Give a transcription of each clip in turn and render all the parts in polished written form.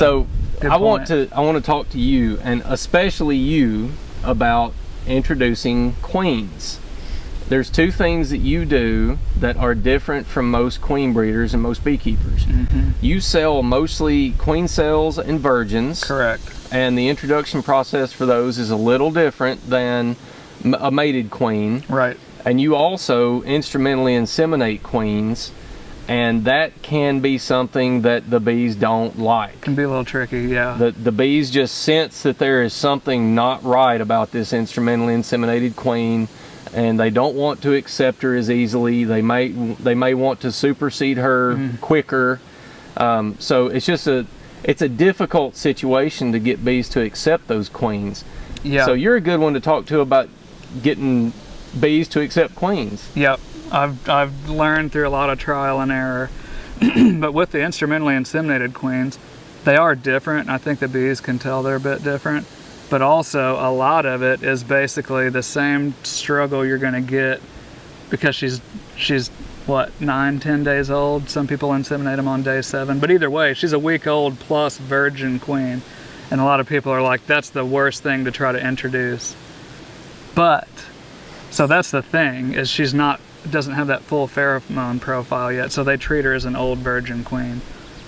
So Good I want point. to talk to you, and especially you, about introducing queens. There's two things that you do that are different from most queen breeders and most beekeepers. You sell mostly queen cells and virgins. Correct. And the introduction process for those is a little different than a mated queen. Right. And you also instrumentally inseminate queens, and that can be something that the bees don't like. Can be a little tricky, yeah. The bees just sense that there is something not right about this instrumentally inseminated queen, and they don't want to accept her as easily. They may want to supersede her quicker. So it's a difficult situation to get bees to accept those queens. Yeah. So you're a good one to talk to about getting bees to accept queens. Yep. I've learned through a lot of trial and error. But with the instrumentally inseminated queens, they are different. I think the bees can tell they're a bit different. But also a lot of it is basically the same struggle you're going to get because she's what, 9-10 days old. Some people inseminate them on day 7, but either way, she's a week old plus virgin queen, and a lot of people are like, that's the worst thing to try to introduce. But so that's the thing, is she's doesn't have that full pheromone profile yet, so they treat her as an old virgin queen.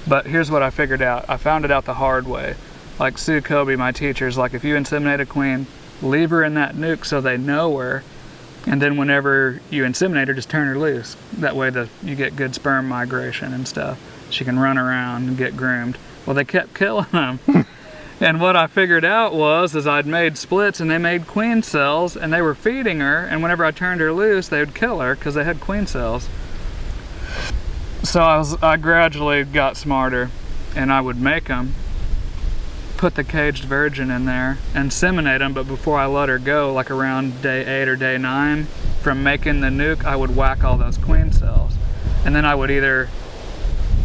But here's what I figured out. I found it out the hard way. Like Sue Kobe, my teacher's like, if you inseminate a queen, leave her in that nuke so they know her, and then whenever you inseminate her, just turn her loose. That way you get good sperm migration and stuff. She can run around and get groomed. Well, they kept killing them. And what I figured out was I'd made splits and they made queen cells, and they were feeding her, and whenever I turned her loose, they would kill her because they had queen cells. So I gradually got smarter, and I would make them, put the caged virgin in there, inseminate them, but before I let her go, like around day 8 or day 9, from making the nuke, I would whack all those queen cells. And then I would either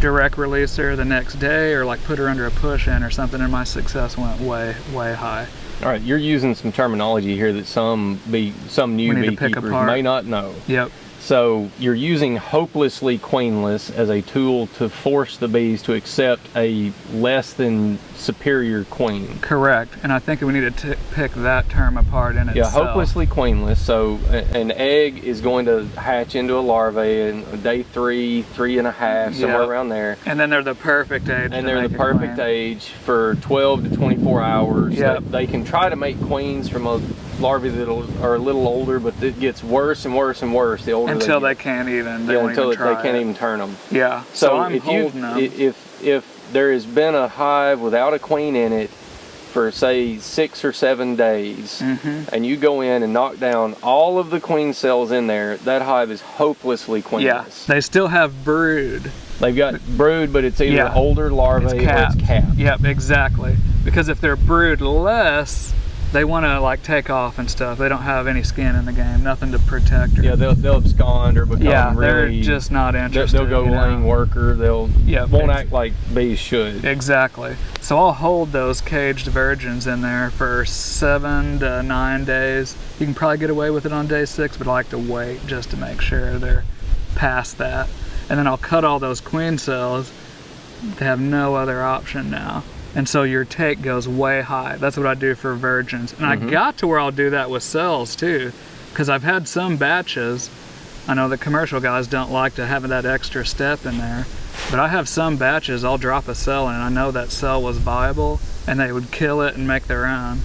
direct release her the next day or like put her under a push-in or something, and my success went way, way high. All right, you're using some terminology here that some new beekeepers may not know. Yep. So you're using hopelessly queenless as a tool to force the bees to accept a less than superior queen. Correct, and I think we need to pick that term apart in itself. Yeah, hopelessly queenless. So an egg is going to hatch into a larvae in day 3, 3.5, somewhere around there. And then they're the perfect age. And they're the perfect age for 12 to 24 hours. Yep. They can try to make queens from a larvae that are a little older, but it gets worse and worse and worse the older until they they can't even. until they can't even turn them. Yeah. So I'm holding them. if there has been a hive without a queen in it for say 6 or 7 days, and you go in and knock down all of the queen cells in there, that hive is hopelessly queenless. Yeah. They still have brood. They've got brood, but it's either older larvae or it's capped. Yep, exactly. Because if they're broodless, they want to like take off and stuff. They don't have any skin in the game, nothing to protect her. Yeah, they'll abscond or become really. They're just not interested. They'll go lane worker. Won't act like bees should. Exactly. So I'll hold those caged virgins in there for 7 to 9 days. You can probably get away with it on day 6, but I like to wait just to make sure they're past that. And then I'll cut all those queen cells. They have no other option now. And so your take goes way high. That's what I do for virgins. And I got to where I'll do that with cells too, because I've had some batches. I know the commercial guys don't like to have that extra step in there, but I have some batches I'll drop a cell in and I know that cell was viable and they would kill it and make their own.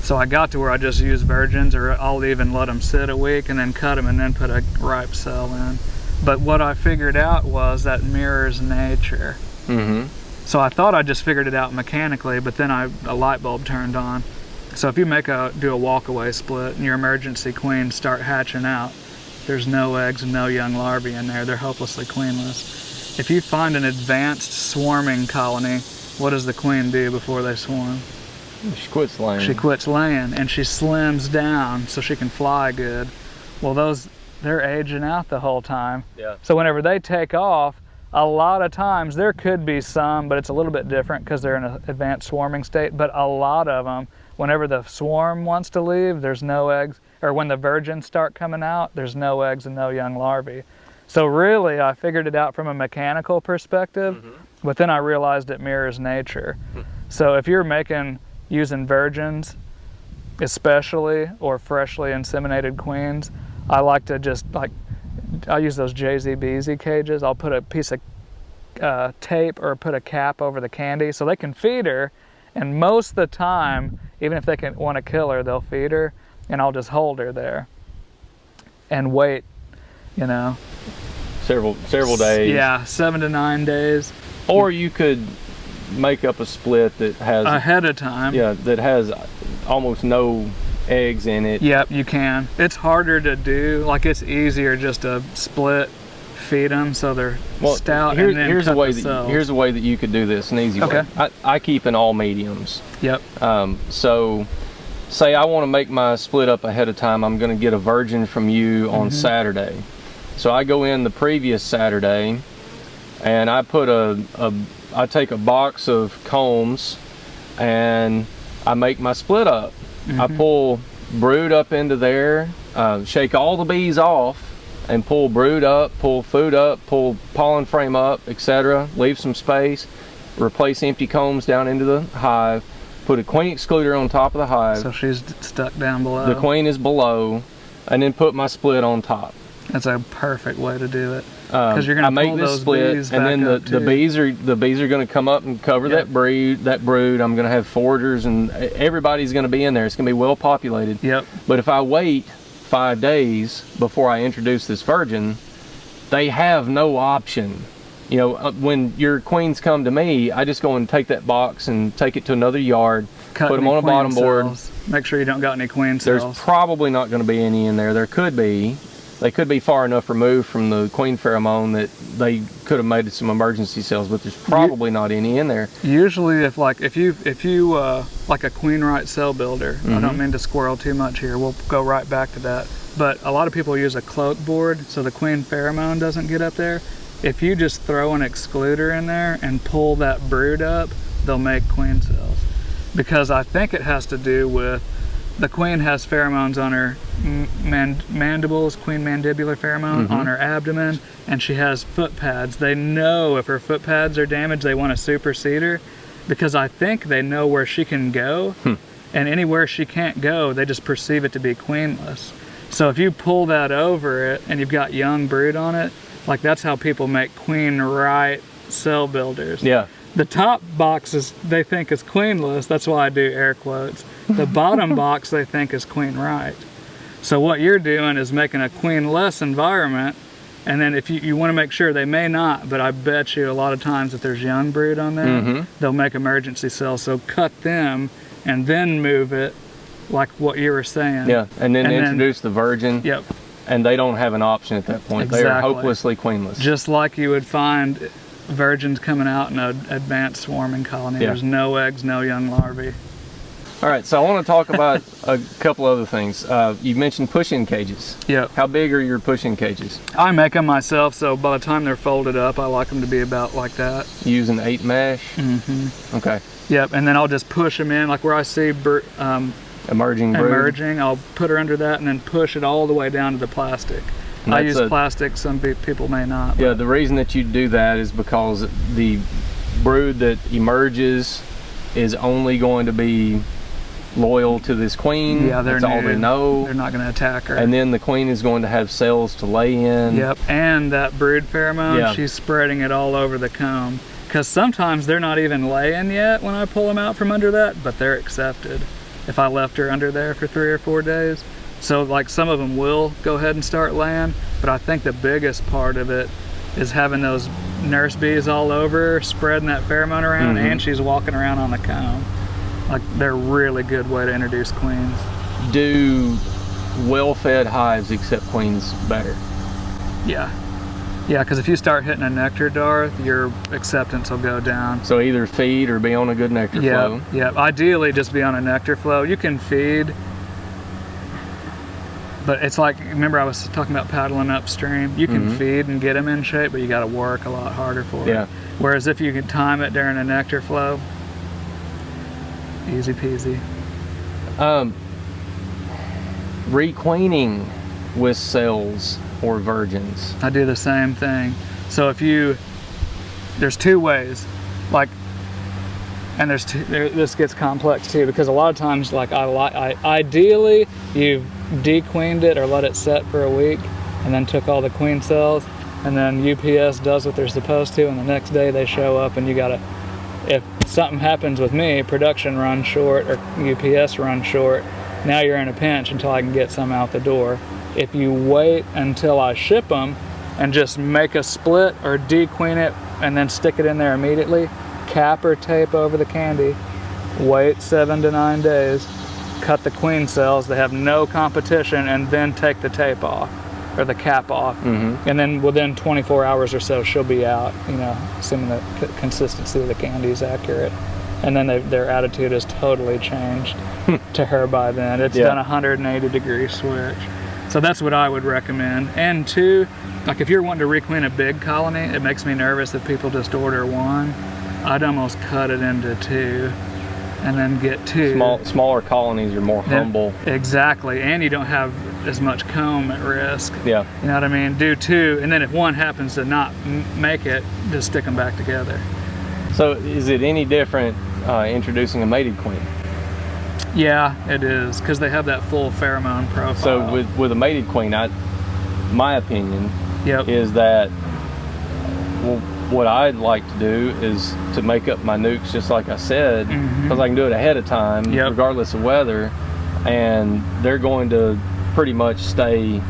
So I got to where I just use virgins, or I'll even let them sit a week and then cut them and then put a ripe cell in. But what I figured out was that mirrors nature. So I thought I just figured it out mechanically, but then a light bulb turned on. So if you do a walkaway split and your emergency queens start hatching out, there's no eggs and no young larvae in there. They're hopelessly queenless. If you find an advanced swarming colony, what does the queen do before they swarm? She quits laying. She quits laying, and she slims down so she can fly good. Well, they're aging out the whole time. Yeah. So whenever they take off, a lot of times, there could be some, but it's a little bit different because they're in an advanced swarming state, but a lot of them, whenever the swarm wants to leave, there's no eggs, or when the virgins start coming out, there's no eggs and no young larvae. So really, I figured it out from a mechanical perspective, But then I realized it mirrors nature. So if you're using virgins, especially, or freshly inseminated queens, I like to just I use those JZBZ cages. I'll put a piece of tape or put a cap over the candy so they can feed her, and most of the time, even if they want to kill her, they'll feed her, and I'll just hold her there and wait, several days. Yeah, 7 to 9 days. Or you could make up a split that has ahead of time. Yeah, that has almost no eggs in it. Yep, you can. It's harder to do. Like, it's easier just to split, feed them so they're stout, and then here's cut a way the that cells. here's a way that you could do this, an easy way. I keep in all mediums. Yep. So say I want to make my split up ahead of time. I'm going to get a virgin from you on Saturday. So I go in the previous Saturday and I put I take a box of combs and I make my split up. I pull brood up into there, shake all the bees off, and pull brood up, pull food up, pull pollen frame up, etc. Leave some space, replace empty combs down into the hive, put a queen excluder on top of the hive. So she's stuck down below. The queen is below, and then put my split on top. That's a perfect way to do it. Because you're going to pull those bees and then the bees are going to come up and cover that brood. I'm going to have foragers, and everybody's going to be in there. It's going to be well populated. Yep. But if I wait 5 days before I introduce this virgin, they have no option. When your queens come to me, I just go and take that box and take it to another yard, put them on a bottom board. Make sure you don't got any queen cells. There's probably not going to be any in there. There could be. They could be far enough removed from the queen pheromone that they could have made some emergency cells, but there's probably not any in there. Usually, if you like a queen right cell builder, I don't mean to squirrel too much here. We'll go right back to that. But a lot of people use a cloak board so the queen pheromone doesn't get up there. If you just throw an excluder in there and pull that brood up, they'll make queen cells. Because I think it has to do with the queen has pheromones on her mandibles, queen mandibular pheromone on her abdomen, and she has foot pads. They know if her foot pads are damaged, they want to supersede her, because I think they know where she can go, and anywhere she can't go, they just perceive it to be queenless. So if you pull that over it and you've got young brood on it, like, that's how people make queen right cell builders. Yeah. The top boxes they think is queenless. That's why I do air quotes. The bottom box they think is queen right. So what you're doing is making a queenless environment, and then if you want to make sure, they may not, but I bet you a lot of times if there's young brood on there, they'll make emergency cells. So cut them and then move it, like what you were saying. Yeah, and then introduce the virgin. Yep. And they don't have an option at that point. Exactly. They are hopelessly queenless. Just like you would find virgins coming out in an advanced swarming colony. There's no eggs, no young larvae. All right, so I want to talk about a couple other things. You mentioned push-in cages. Yep. How big are your push-in cages? I make them myself, so by the time they're folded up, I like them to be about like that. You use an 8 mesh? Okay. Yep, and then I'll just push them in, like where I see emerging brood. I'll put her under that and then push it all the way down to the plastic. I use plastic, some people may not. Yeah, the reason that you do that is because the brood that emerges is only going to be loyal to this queen. Yeah, that's all they know. They're not going to attack her. And then the queen is going to have cells to lay in. Yep, and that brood pheromone, she's spreading it all over the comb. Because sometimes they're not even laying yet when I pull them out from under that, but they're accepted if I left her under there for 3 or 4 days. So like some of them will go ahead and start laying, but I think the biggest part of it is having those nurse bees all over her, spreading that pheromone around, and she's walking around on the comb. Like, they're a really good way to introduce queens. Do well-fed hives accept queens better? Yeah. Yeah, because if you start hitting a nectar dart, your acceptance will go down. So either feed or be on a good nectar flow? Yeah, ideally just be on a nectar flow. You can feed, but it's like, remember I was talking about paddling upstream? You can feed and get them in shape, but you got to work a lot harder for it. Whereas if you can time it during a nectar flow, easy peasy. Requeening with cells or virgins. I do the same thing. So if you there's two ways, like, and this gets complex too, because a lot of times, like, ideally you've dequeened it or let it set for a week and then took all the queen cells, and then UPS does what they're supposed to, and the next day they show up, and you gotta, if something happens with me, production runs short or UPS runs short, now you're in a pinch until I can get some out the door. If you wait until I ship them and just make a split or dequeen it and then stick it in there immediately, cap or tape over the candy, wait 7 to 9 days, cut the queen cells, they have no competition, and then take the tape off or the cap off, and then within 24 hours or so she'll be out, you know, assuming the consistency of the candy is accurate, and then their attitude has totally changed to her by then. It's done a 180-degree switch. So that's what I would recommend. And two, like if you're wanting to requeen a big colony, it makes me nervous if people just order one. I'd almost cut it into two and then get two. Smaller colonies are more humble. Exactly, and you don't have as much comb at risk. Yeah. You know what I mean? Do two, and then if one happens to not make it, just stick them back together. So is it any different introducing a mated queen? Yeah, it is, because they have that full pheromone profile. So with a mated queen, my opinion is that, well, what I'd like to do is to make up my nukes just like I said, because I can do it ahead of time, regardless of weather, and they're going to pretty much stay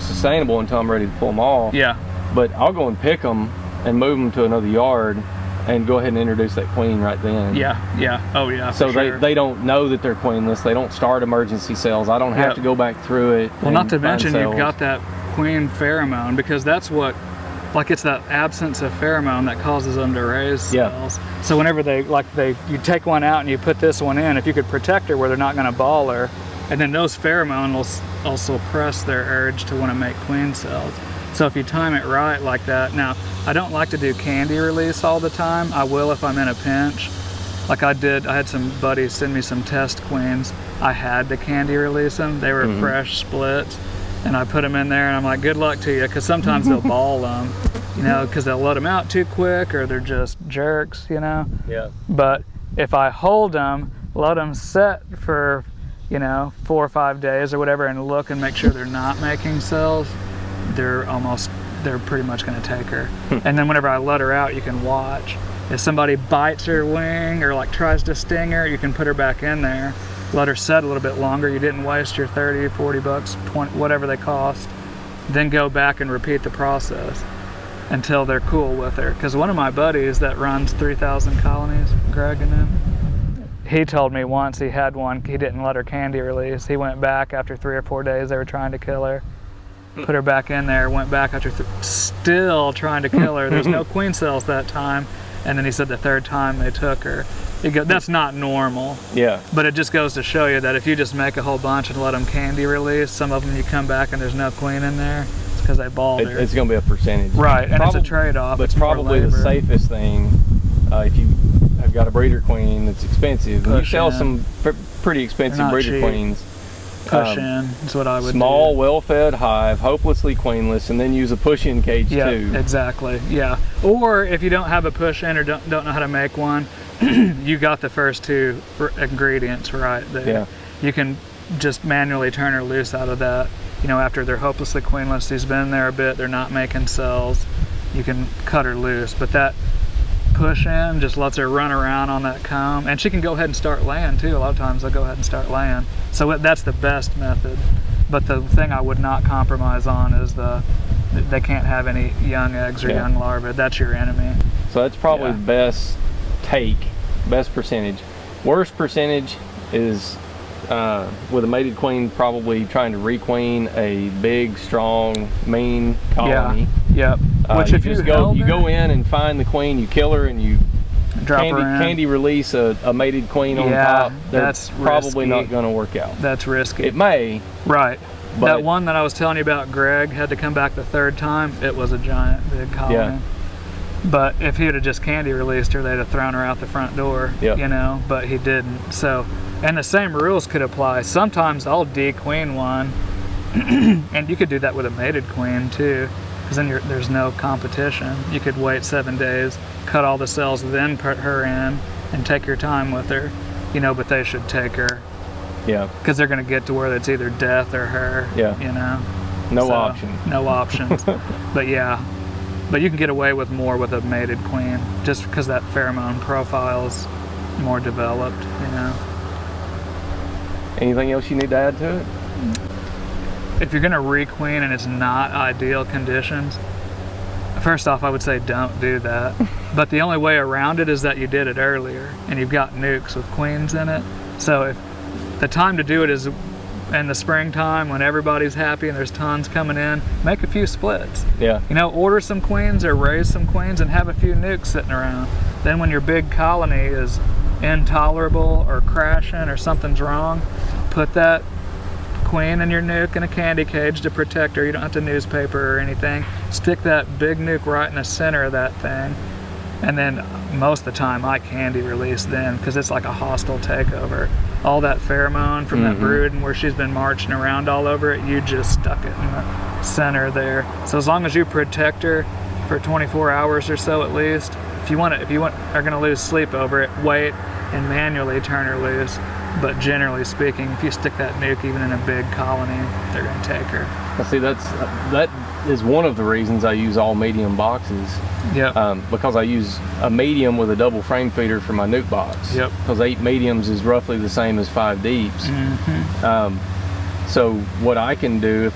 sustainable until I'm ready to pull them off. Yeah. But I'll go and pick them and move them to another yard and go ahead and introduce that queen right then. Yeah. Oh yeah. So they don't know that they're queenless. They don't start emergency cells. I don't have to go back through it. Well, not to mention you've got that queen pheromone, because that's what, like, it's that absence of pheromone that causes them to raise cells. So whenever you take one out and you put this one in, if you could protect her where they're not going to ball her, and then those pheromones will suppress their urge to want to make queen cells. So if you time it right like that, now I don't like to do candy release all the time. I will if I'm in a pinch. Like I had some buddies send me some test queens. I had to candy release them. They were fresh splits, and I put them in there, and I'm like, good luck to you, because sometimes they'll ball them, you know, because they'll let them out too quick, or they're just jerks, you know. Yeah. But if I hold them, let them set for, you know, 4 or 5 days or whatever, and look and make sure they're not making cells, they're pretty much going to take her. And then whenever I let her out, you can watch. If somebody bites her wing or like tries to sting her, you can put her back in there, let her set a little bit longer. You didn't waste your 30, 40 bucks, 20, whatever they cost. Then go back and repeat the process until they're cool with her. Because one of my buddies that runs 3,000 colonies, Greg and them, he told me once he had one, he didn't let her candy release. He went back after 3 or 4 days, they were trying to kill her. Put her back in there, went back after still trying to kill her. There's no queen cells that time. And then he said the third time they took her. That's not normal. Yeah. But it just goes to show you that if you just make a whole bunch and let them candy release, some of them you come back and there's no queen in there, it's because they balled her. It's going to be a percentage. Right, and it's a trade-off. But it's probably the safest thing if you have got a breeder queen that's expensive. You sell some pretty expensive breeder queens. Push in is what I would small, do. well-fed hive, hopelessly queenless, and then use a push-in cage too. Exactly. Yeah. Or if you don't have a push-in or don't know how to make one, you got the first two ingredients right there. Yeah. You can just manually turn her loose out of that. You know, after they're hopelessly queenless, she's been there a bit, they're not making cells, you can cut her loose. But that push-in just lets her run around on that comb, and she can go ahead and start laying too. A lot of times they'll go ahead and start laying. So that's the best method. But the thing I would not compromise on is they can't have any young eggs or young larvae. That's your enemy. So that's probably the best percentage. Worst percentage is with a mated queen probably trying to requeen a big, strong, mean colony. Yeah. Which if you go in and find the queen, you kill her, and you drop her in. Candy release a mated queen on top. That's probably not going to work out. That's risky. It may. Right. But that one that I was telling you about, Greg, had to come back the third time. It was a giant big colony. Yeah. But if he would have just candy released her, they'd have thrown her out the front door. Yep. You know, but he didn't. So, and the same rules could apply. Sometimes I'll dequeen one, and you could do that with a mated queen too. because then there's no competition. You could wait 7 days, cut all the cells, then put her in, and take your time with her, you know. But they should take her. Yeah. Because they're going to get to where it's either death or her. Yeah. You know. No option. No options. But yeah. But you can get away with more with a mated queen, just because that pheromone profile's more developed, you know. Anything else you need to add to it? If you're gonna requeen and it's not ideal conditions, first off, I would say don't do that. But the only way around it is that you did it earlier, and you've got nukes with queens in it. So if the time to do it is in the springtime when everybody's happy and there's tons coming in, make a few splits. Yeah. You know, order some queens or raise some queens and have a few nukes sitting around. Then when your big colony is intolerable or crashing or something's wrong, put that queen and your nuke in a candy cage to protect her. You don't have to newspaper or anything. Stick that big nuke right in the center of that thing. And then most of the time I candy release then, because it's like a hostile takeover. All that pheromone from that brood and where she's been marching around all over it, you just stuck it in the center there. So as long as you protect her for 24 hours or so at least, if you are going to lose sleep over it, wait and manually turn her loose. But generally speaking, if you stick that nuke even in a big colony, they're going to take her. Well, see, that is one of the reasons I use all medium boxes. Yep. Because I use a medium with a double frame feeder for my nuke box. Yep. Because 8 mediums is roughly the same as 5 deeps. So what I can do,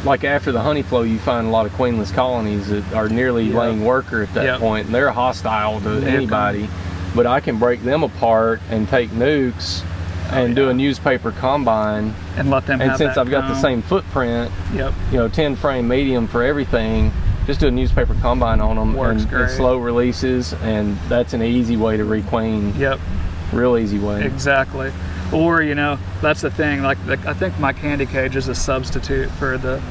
like after the honey flow, you find a lot of queenless colonies that are nearly laying worker at that point, and they're hostile to anybody. But I can break them apart and take nukes and do a newspaper combine and let them. And since I've got the same footprint, you know, 10 frame medium for everything, just do a newspaper combine on them. Works and great. slow releases, and that's an easy way to requeen. Yep. Real easy way. Exactly. Or, you know, that's the thing. Like I think my candy cage is a substitute for the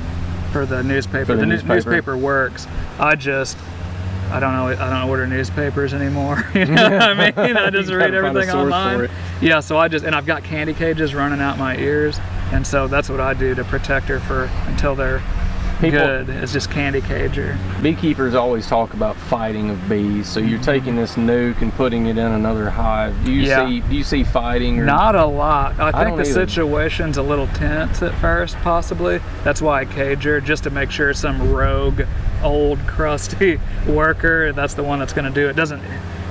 newspaper. The newspaper works. I don't order newspapers anymore. You know what I mean? I just read everything online. Yeah, so and I've got candy cages running out my ears, and so that's what I do to protect her until they're good. It's just candy cage her. Beekeepers always talk about fighting of bees. So you're taking this nuke and putting it in another hive. Do you see fighting? Or? Not a lot. I think the situation's a little tense at first, possibly. That's why I cage her, just to make sure some rogue, old, crusty worker, that's the one that's going to do it, doesn't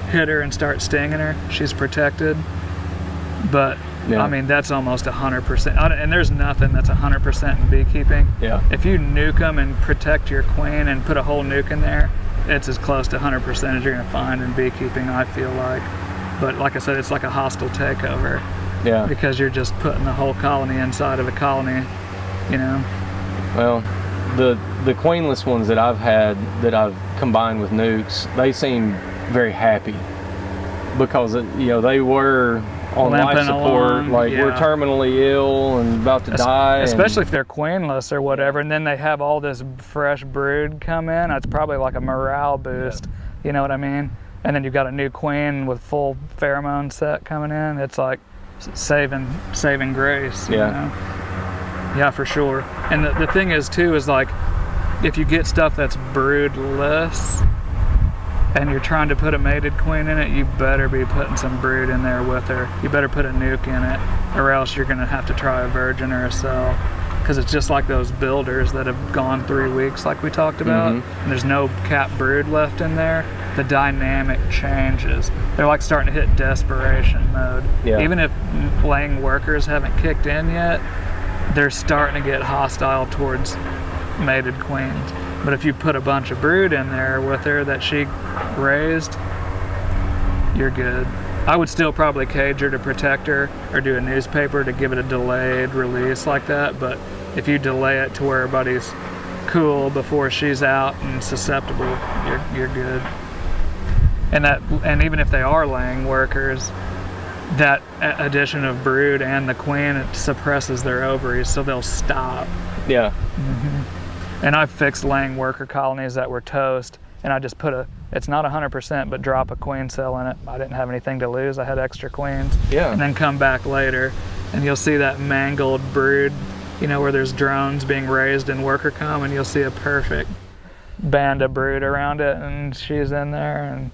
hit her and start stinging her. She's protected. But I mean, that's almost 100%. And there's nothing that's 100% in beekeeping. Yeah. If you nuke them and protect your queen and put a whole nuke in there, it's as close to 100% as you're going to find in beekeeping, I feel like. But like I said, it's like a hostile takeover. Yeah. Because you're just putting the whole colony inside of a colony, you know. Well, the queenless ones that I've had that I've combined with nukes, they seem very happy because you know, they were on life support, we're terminally ill and about to die. Especially if they're queenless or whatever, and then they have all this fresh brood come in. It's probably like a morale boost. You know what I mean? And then you've got a new queen with full pheromone set coming in. It's like saving grace. You know? Yeah, for sure. And the thing is too is like, if you get stuff that's broodless and you're trying to put a mated queen in it, you better be putting some brood in there with her. You better put a nuke in it, or else you're gonna have to try a virgin or a cell. Because it's just like those builders that have gone 3 weeks like we talked about, and there's no capped brood left in there. The dynamic changes. They're like starting to hit desperation mode. Yeah. Even if laying workers haven't kicked in yet, they're starting to get hostile towards mated queens. But if you put a bunch of brood in there with her that she raised, you're good. I would still probably cage her to protect her, or do a newspaper to give it a delayed release like that. But if you delay it to where everybody's cool before she's out and susceptible, you're good. And even if they are laying workers, that addition of brood and the queen, it suppresses their ovaries, so they'll stop. Yeah. And I've fixed laying worker colonies that were toast, and I just put it's not 100%, but drop a queen cell in it. I didn't have anything to lose. I had extra queens. Yeah. And then come back later, and you'll see that mangled brood, you know, where there's drones being raised in worker com, and you'll see a perfect band a brood around it, and she's in there. And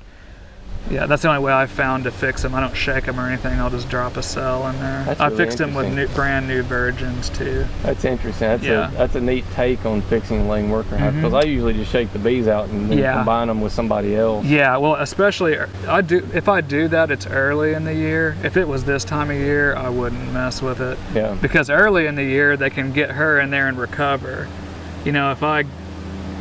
yeah, that's the only way I've found to fix them. I don't shake them or anything. I'll just drop a cell in there. That's I really fixed them with brand new virgins too. That's interesting. That's a neat take on fixing a laying worker hive, because I usually just shake the bees out and then combine them with somebody else. Yeah, well, especially if I do that, it's early in the year. If it was this time of year, I wouldn't mess with it. Yeah. Because early in the year, they can get her in there and recover. You know,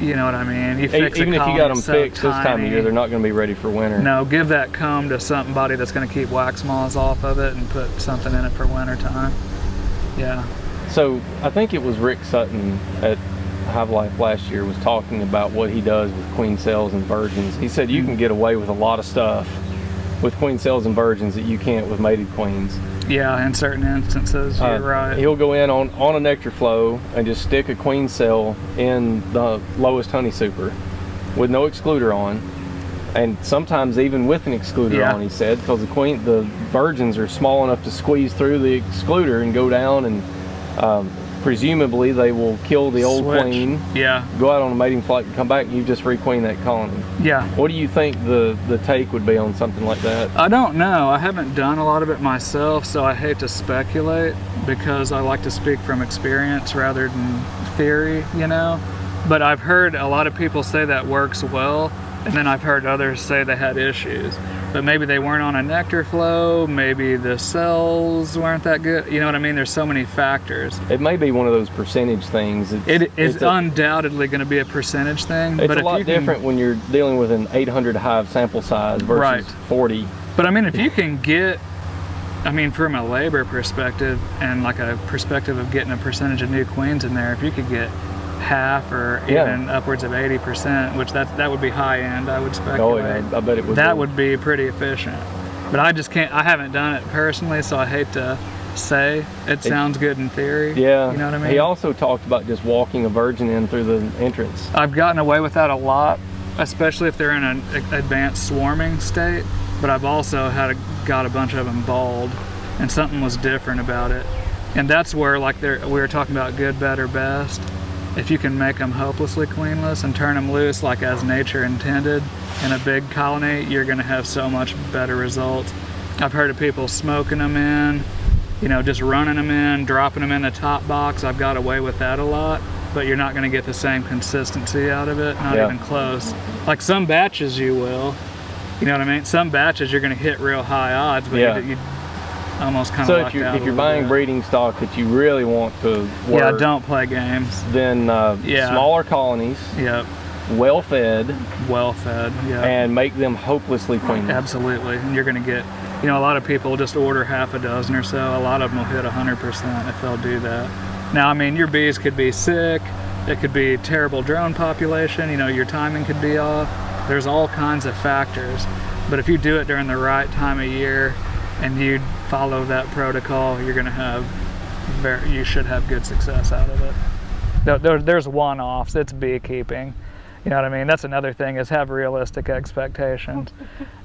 you know what I mean? You fix Even if you got them fixed this time of year, they're not going to be ready for winter. No, give that comb to somebody that's going to keep wax moths off of it and put something in it for winter time. Yeah. So I think it was Rick Sutton at Hive Life last year was talking about what he does with queen cells and virgins. He said you can get away with a lot of stuff with queen cells and virgins that you can't with mated queens. Yeah, in certain instances, you're right. He'll go in on a nectar flow and just stick a queen cell in the lowest honey super with no excluder on, and sometimes even with an excluder on, he said, because the virgins are small enough to squeeze through the excluder and go down, and presumably they will kill the old queen, go out on a mating flight and come back, and you just requeen that colony. Yeah. What do you think the take would be on something like that? I don't know. I haven't done a lot of it myself, so I hate to speculate, because I like to speak from experience rather than theory, you know? But I've heard a lot of people say that works well, and then I've heard others say they had issues. But maybe they weren't on a nectar flow, maybe the cells weren't that good. You know what I mean? There's so many factors. It may be one of those percentage things. It's undoubtedly going to be a percentage thing. It's a lot different when you're dealing with an 800 hive sample size versus 40. But I mean, if you can get, I mean, from a labor perspective and like a perspective of getting a percentage of new queens in there, if you could get half or even upwards of 80%, which that would be high end, I would speculate. Oh yeah, I bet it would. That would be pretty efficient. But I just can't, I haven't done it personally, so I hate to say. It sounds good in theory. Yeah. You know what I mean? He also talked about just walking a virgin in through the entrance. I've gotten away with that a lot, especially if they're in an advanced swarming state, but I've also got a bunch of them bald, and something was different about it. And that's where, like, we were talking about good, better, best. If you can make them hopelessly queenless and turn them loose like as nature intended in a big colony, you're going to have so much better results. I've heard of people smoking them in, you know, just running them in, dropping them in the top box. I've got away with that a lot, but you're not going to get the same consistency out of it, not even close. Like some batches you will, you know what I mean? Some batches you're going to hit real high odds, but you almost kind of so if you're buying breeding stock that you really want to work, don't play games. Then smaller colonies, well fed, and make them hopelessly queenless. Absolutely, and you're going to get, you know, a lot of people just order half a dozen or so. A lot of them will hit 100% if they'll do that. Now, I mean, your bees could be sick. It could be terrible drone population. You know, your timing could be off. There's all kinds of factors. But if you do it during the right time of year and you follow that protocol, you're going to have you should have good success out of it. There's one-offs. It's beekeeping. You know what I mean? That's another thing, is have realistic expectations.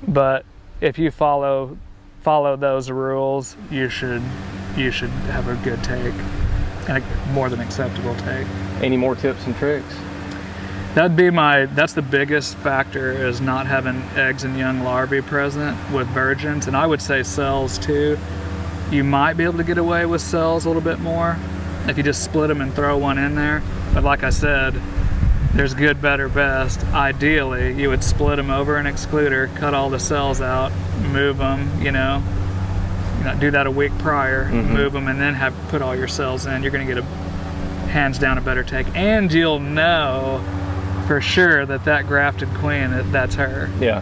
But if you follow those rules, you should have a good take, and a more than acceptable take. Any more tips and tricks? That's the biggest factor, is not having eggs and young larvae present with virgins, and I would say cells too. You might be able to get away with cells a little bit more if you just split them and throw one in there. But like I said, there's good, better, best. Ideally, you would split them over an excluder, cut all the cells out, move them, you know, do that a week prior, move them, and then put all your cells in. You're going to get hands down a better take, and you'll know for sure that grafted queen, that's her. Yeah.